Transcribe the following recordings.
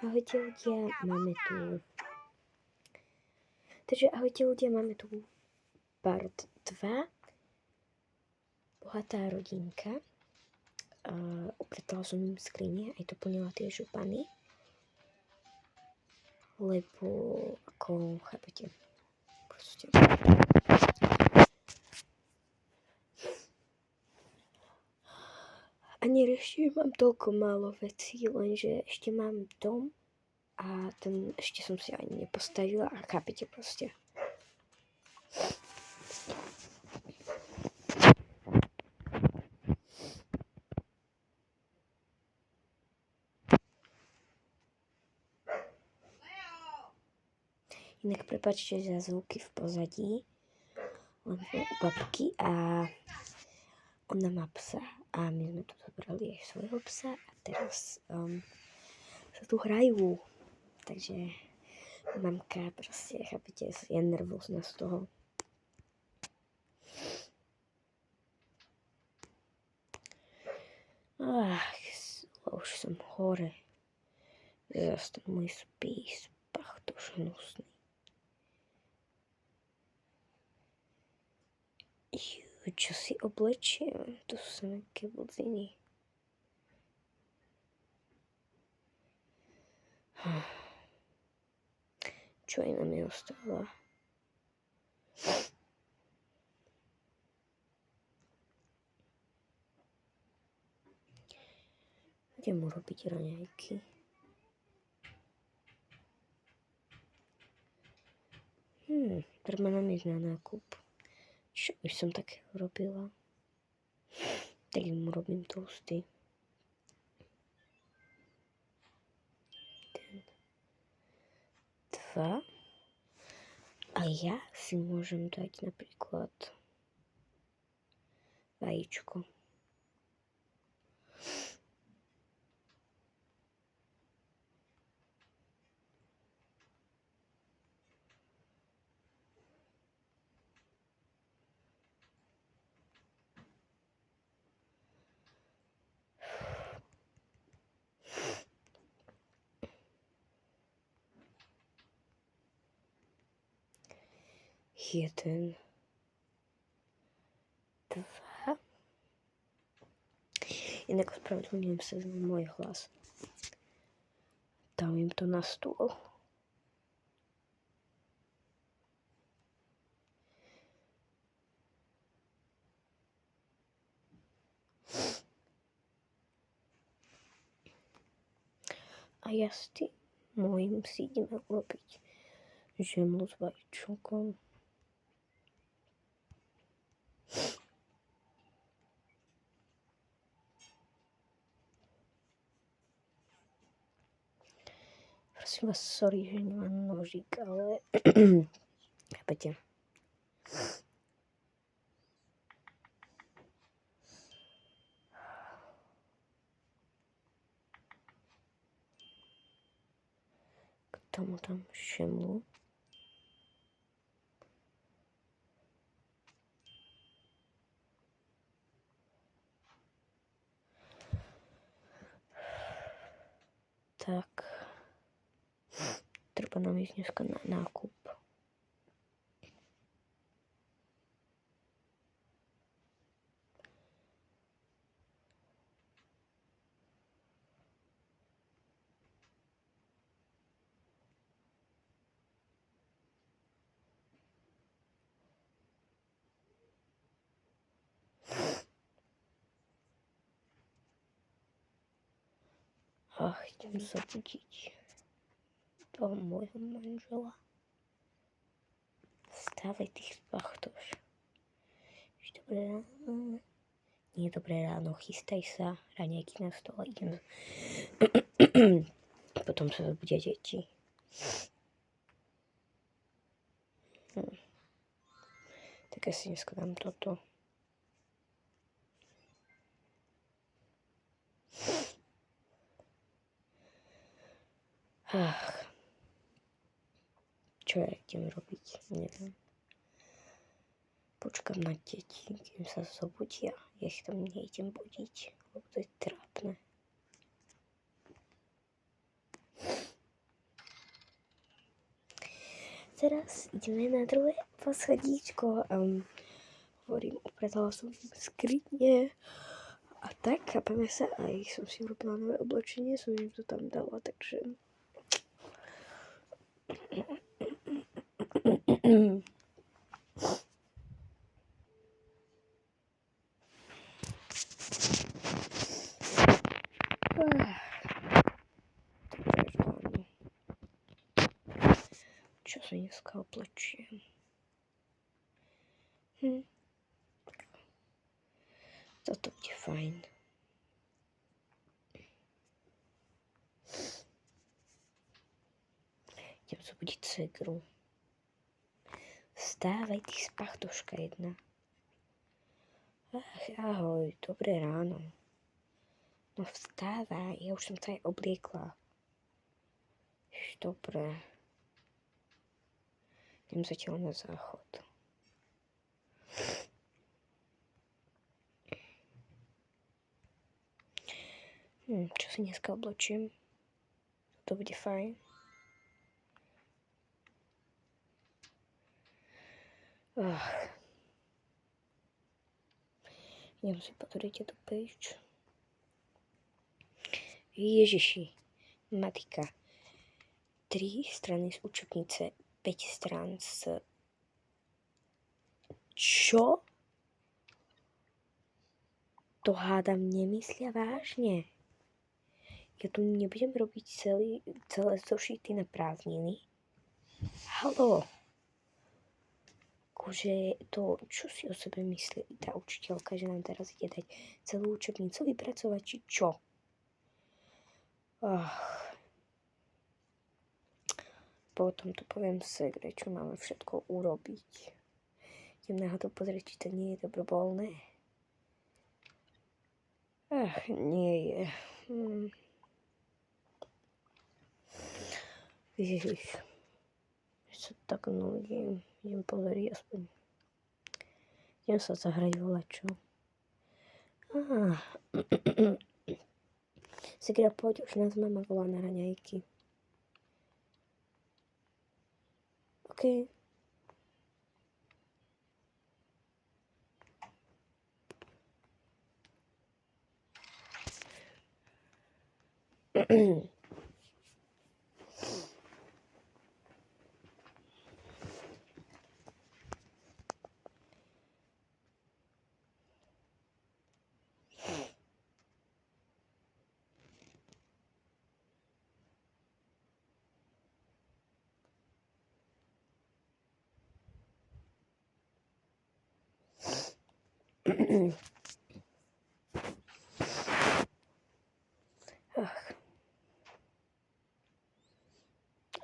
Ahojte ľudia, máme tu part 2. Bohatá rodinka. Upratala som im skrine, aj to plnila tie župany. Lebo, ako chápete, proste. A nereším, mám toľko málo vecí, lenže ešte mám dom a ten ešte som si ani nepostavila a chápete proste. Inak prepáčte za zvuky v pozadí, len u babky a ona má psa a my sme tu zobrali aj svojho psa a teraz sa tu hrajú, takže mamka proste, chápete, je nervózna z toho. Už som hore. Zas ten môj spís, pachtoš hnusný. Čo si oblečiem? Tu sú nejaké budziny. Čo iné mi ostáva? Idem urobiť raňajky. Treba nám ísť na nákup. Čo by som také urobila? Tak im urobím toasty. 2. A ja si môžem dať napríklad vajíčko. Jeden, 2. Inak ospravedlňujem sa za môj hlas. Dám im to na stôl. A ja s tým môjim si ideme urobiť žemlu s vajíčkom. Prosím vás, sorry, že nemám nožík, ale chápete. K tomu tam žemlu. Tak. Treba nám ísť dneska na nákup. Idem zabudiť toho môjho manžela. Stávaj tých pachtoš. Dobré ráno. Nie, dobré ráno, chystaj sa. Raňajky na stole, idem. Potom sa zabudia deti. Tak asi dneska dám toto. Čo ja idem robiť? Neviem. Počkám na deti, kým sa zobudia. Ja ich tam nejdem budiť, lebo to je trápne. Teraz ideme na druhé poschodíčko. Hovorím, upratala som skrine a tak, chápeme sa, aj som si urobila nové oblečenie, som im to tam dala, takže... Čo sa dneska oblečiem? Toto bude fajn. Idem zobudiť segru. Vstávaj, ty spachtoška jedna. Ach, ahoj, dobré ráno. No vstávaj, ja už som sa aj obliekla. Dobre. Idem zatiaľ na záchod. Čo si dneska oblečím? To bude fajn. Idem si pozrieť do page. Ježiši, matika. 3 strany z učebnice, 5 strán z... Čo? To hádam nemyslia vážne. Ja tu nebudem robiť celé zošity na prázdniny. Haló. Akože to, čo si o sebe myslí tá učiteľka, že nám teraz ide dať celú učebnicu vypracovať, či čo? Potom to poviem segre, čo máme všetko urobiť. Idem na to pozrieť, či to nie je dobrovoľné. Nie je. Ježiš. Sa tak nudím. Idem pozrieť aspoň. Idem sa zahrať volačo. Segre, poď, už nás mama volá na raňajky. OK.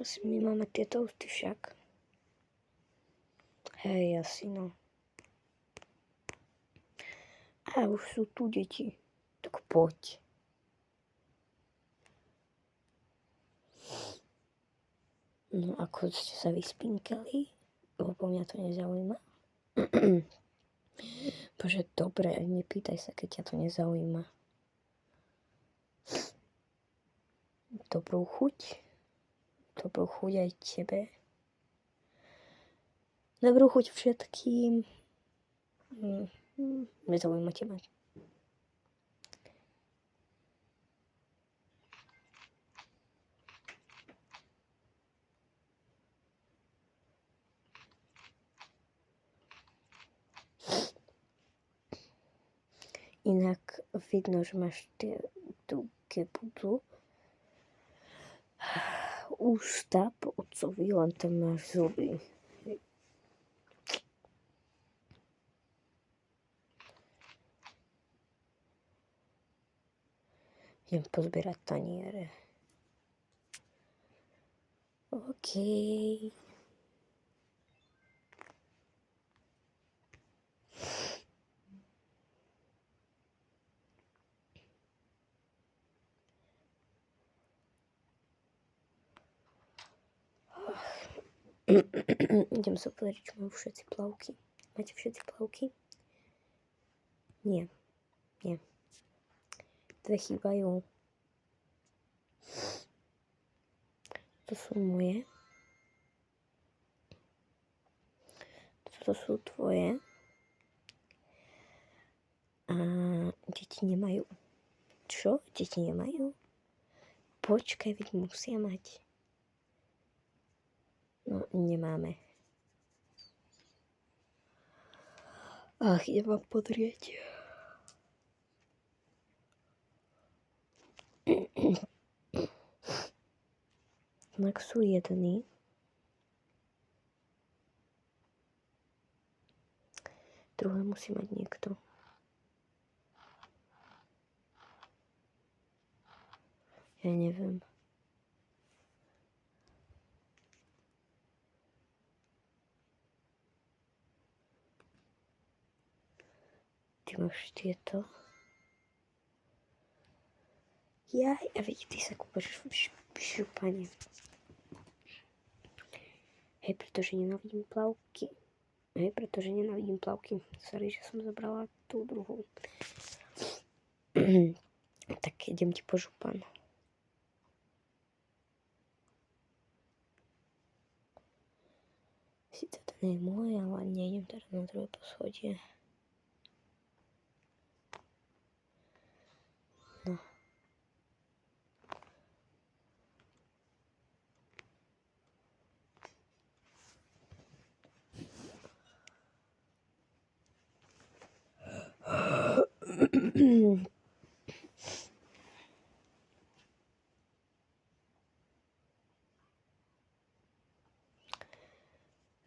Asi my máme tie toasty však. Hej, asi no. A už sú tu deti. Tak poď. No ako ste sa vyspinkali? Lebo mňa to nezaujíma. Bože, dobre, nepýtaj sa, keď ťa to nezaujíma. Dobrú chuť. Dobrú chuť aj tebe. Dobrú chuť všetkým. Nezaujíma teba. Inak vidno, že máš tú kebudu. Ústa po otcovi, len tam máš zuby. Idem pozbierať taniere. OK. Idem sa pozrieť, či majú všetci plavky. Máte všetci plavky? Nie. 2 chýbajú. To sú moje. toto sú tvoje. A deti nemajú. Čo? Deti nemajú? Počkaj, veď musia mať. No, nemáme. Ach, idem vám podrieť. Tak sú jedni. Druhé musí mať niekto. Ja neviem. Ty máš tieto. Jaj, a veď ty sa kúpaš v šupane. Hej, pretože nenávidím plavky. Sorry, že som zabrala tú druhú. Tak idem ti po župan. Sice to nie je môj, ale nejdem teraz na druhé poschodie. No.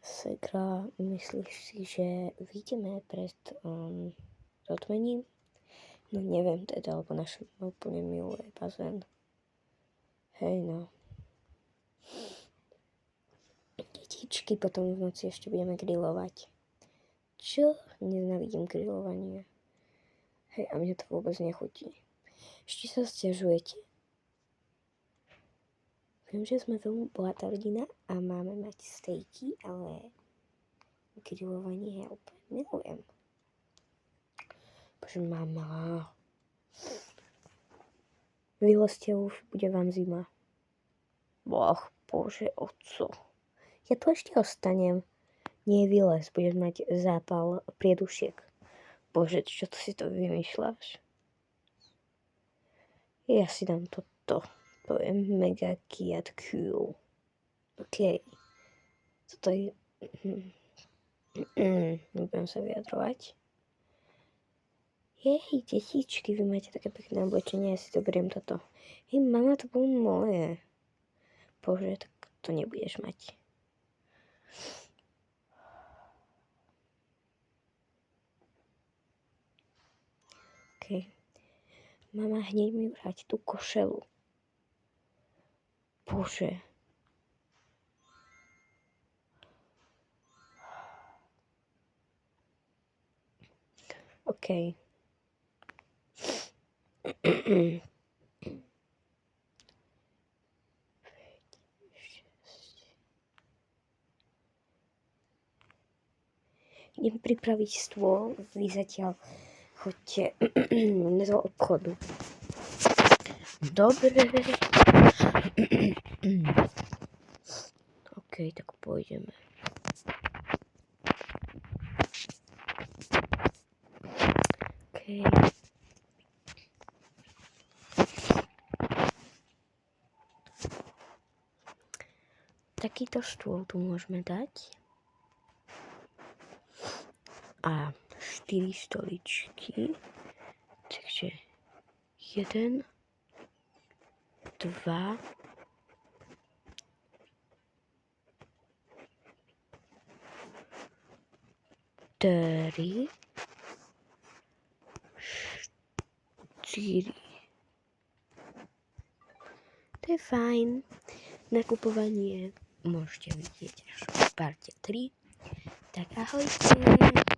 Segra, myslíš si, že vidíme pred zotmením? No neviem teda, lebo naša mama úplne miluje bazén. Hej no. Detičky, potom v noci ešte budeme grilovať. Čo? Nenávidím grilovanie. Hej, a mne to vôbec nechutí. Ešte sa sťažujete? Viem, že sme veľmi bohatá rodina a máme mať stejky, ale grilovanie ja úplne milujem. Bože, mama. Vylezte už, bude vám zima. Bože, oco. Ja tu ešte ostanem. Nie vylez, budeš mať zápal priedušiek. Bože, čo to si to vymýšľaš? Ja si dám toto. To je mega cute cool. OK. Toto je... Nebudem sa vyjadrovať. Jej, detičky, vy máte také pekné oblečenie, ja si to beriem toto. Hej, mama, to bolo moje. Bože, tak to nebudeš mať. OK. Mama, hneď mi vráť tú košelu. Bože. OK. Idem pripraviť stôl, vy zatiaľ choďte do obchodu. Dobre. OK, tak pôjdeme. OK. Takýto stôl tu môžeme dať. A 4 stoličky. Takže 1, 2, 3, 4. To je fajn. Nakupovanie môžete vidieť až v parte 3. Tak ahojte.